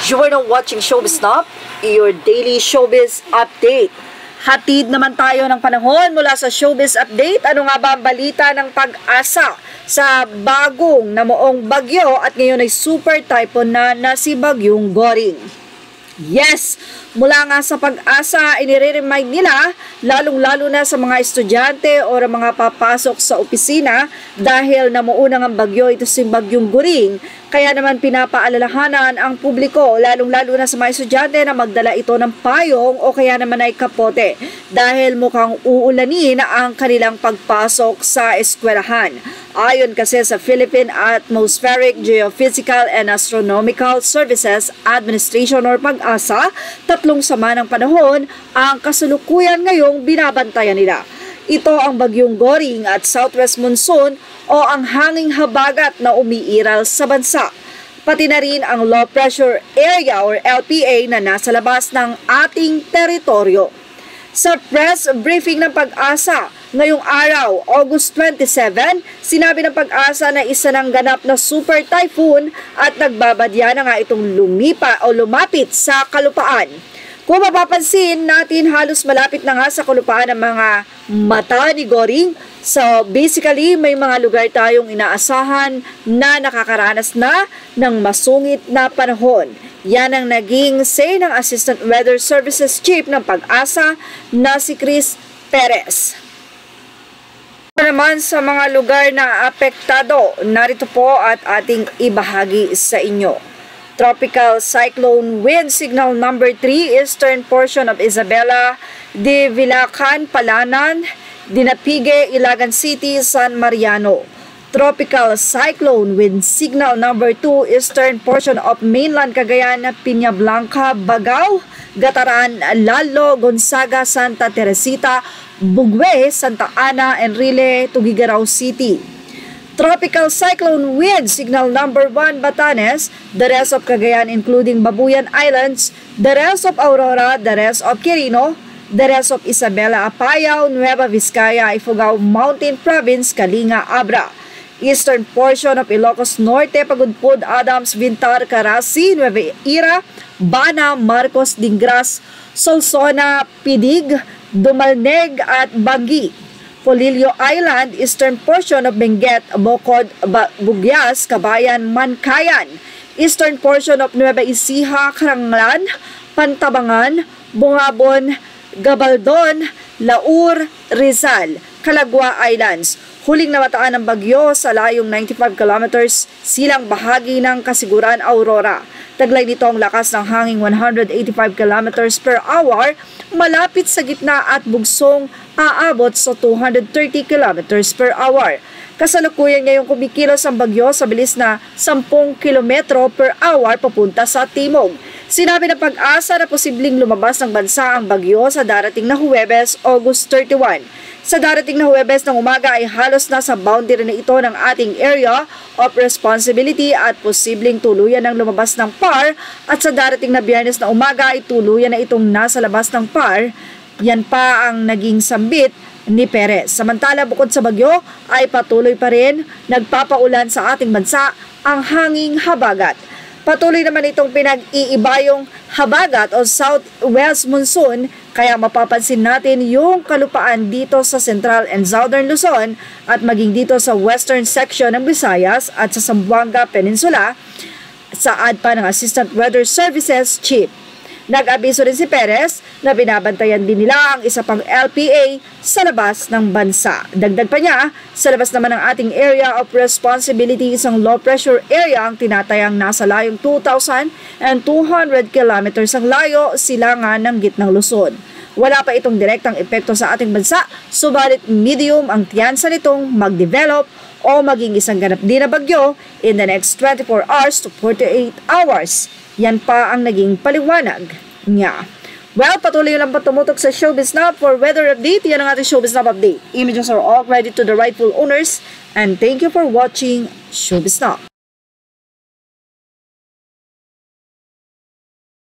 You are now watching Showbiz Snap, your daily showbiz update. Hatid naman tayo ng panahon mula sa Showbiz Update. Ano nga ba ang balita ng Pag-asa sa bagong namuong bagyo at ngayon ay super typhoon na si Bagyong Goring? Yes, mula nga sa Pag-asa, inire-remind nila, lalong-lalo na sa mga estudyante o mga papasok sa opisina dahil namuunang ang bagyo, ito si Bagyong Goring. Kaya naman pinapaalalahanan ang publiko, lalong-lalo na sa mga estudyante na magdala ito ng payong o kaya naman ay kapote dahil mukhang uulanin ang kanilang pagpasok sa eskwelahan. Ayon kasi sa Philippine Atmospheric, Geophysical and Astronomical Services Administration or Pag-asa, tatlong sama ng panahon ang kasalukuyan ngayong binabantayan nila. Ito ang Bagyong Goring at Southwest Monsoon o ang hanging habagat na umiiral sa bansa. Pati na rin ang Low Pressure Area or LPA na nasa labas ng ating teritoryo. Sa press briefing ng Pag-asa ngayong araw, August 27, sinabi ng Pag-asa na isa ng ganap na super typhoon at nagbabadya na nga itong lumapit sa kalupaan. Kung mapapansin natin, halos malapit na nga sa kalupaan ang mga mata ni Goring. So basically, may mga lugar tayong inaasahan na nakakaranas na ng masungit na panahon. Yan ang naging say ng Assistant Weather Services Chief ng Pag-asa na si Chris Perez. Naman sa mga lugar na apektado, narito po at ating ibahagi sa inyo. Tropical Cyclone Wind Signal Number 3, eastern portion of Isabela, de Vilacan, Palanan, Dinapigue, Ilagan City, San Mariano. Tropical Cyclone Wind Signal Number 2, eastern portion of mainland Cagayan, Piña Blanca, Bagao, Gataran, Lalo, Gonzaga, Santa Teresita, Bugwe, Santa Ana, Enrile, Tugigaraw City. Tropical Cyclone Wind Signal Number 1, Batanes, the rest of Cagayan including Babuyan Islands, the rest of Aurora, the rest of Quirino, the rest of Isabela, Apayao, Nueva Vizcaya, Ifugao Mountain Province, Kalinga, Abra. Eastern portion of Ilocos Norte, Pagudpud, Adams, Vintar, Carasi, Nueva Ecija, Bana, Marcos, Dingras, Solsona, Pidig, Dumalneg at Bangi. Polillo Island, eastern portion of Benguet, Bocod, Bugyas, Kabayan, Mankayan. Eastern portion of Nueva Ecija, Karanglan, Pantabangan, Bungabon, Gabaldon, Laur, Rizal, Calagua Islands. Huling namataan ng bagyo sa layong 95 kilometers silang bahagi ng Kasiguran, Aurora. Taglay nito ang lakas ng hangin 185 kilometers per hour, malapit sa gitna at bugsong aabot sa 230 kilometers per hour. Kasalukuyan ngayong kumikilos ang bagyo sa bilis na 10 kilometro per hour papunta sa timog. Sinabi ng Pag-asa na posibleng lumabas ng bansa ang bagyo sa darating na Huwebes, August 31. Sa darating na Huwebes ng umaga ay halos nasa boundary na ito ng ating area of responsibility at posibleng tuluyan ng lumabas ng PAR at sa darating na Biyernes na umaga ay tuluyan na itong nasa labas ng PAR. Yan pa ang naging sambit ni Perez. Samantala bukod sa bagyo ay patuloy pa rin nagpapaulan sa ating bansa ang hanging habagat. Patuloy naman itong pinag-iibayong habagat o southwest monsoon kaya mapapansin natin yung kalupaan dito sa Central and Southern Luzon at maging dito sa western section ng Visayas at sa Zamboanga Peninsula, saad pa ng Assistant Weather Services Chief. Nag-abiso rin si Perez na binabantayan din nila ang isa pang LPA sa labas ng bansa. Dagdag pa niya, sa labas naman ng ating area of responsibility, isang low pressure area ang tinatayang nasa layong 2,200 kilometers ang layo silangan ng gitnang Luzon. Wala pa itong direktang epekto sa ating bansa, subalit medium ang tiyansa nitong mag-develop o maging isang ganap din na bagyo in the next 24 hours to 48 hours. Yan pa ang naging paliwanag niya. Well, patuloy lang pa tumutok sa Showbiz Snap for weather update. Yan ang ating Showbiz Snap update. Images are all credit to the rightful owners. And thank you for watching Showbiz Snap.